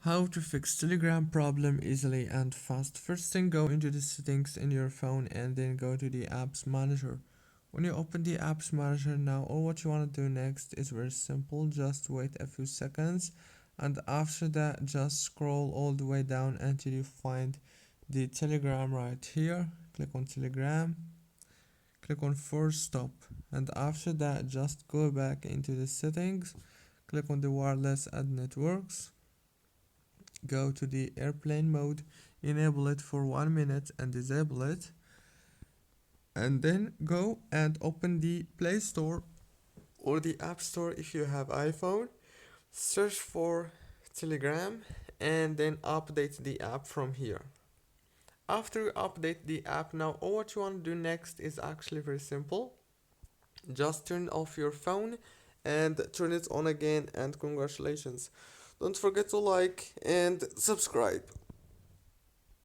How to fix Telegram problem easily and fast. First thing, go into the settings in your phone and then go to the apps manager. When you open the apps manager now, all what you want to do next is very simple. Just wait a few seconds, and after that just scroll all the way down until you find the Telegram right here. Click on Telegram, click on force stop, and after that just go back into the settings, click on the wireless and networks, go to the airplane mode, enable it for 1 minute and disable it, and then go and open the Play Store or the App Store if you have iPhone. Search for Telegram and then update the app from here. After you update the app, now all what you want to do next is actually very simple. Just turn off your phone and turn it on again, and congratulations. Don't forget to like and subscribe.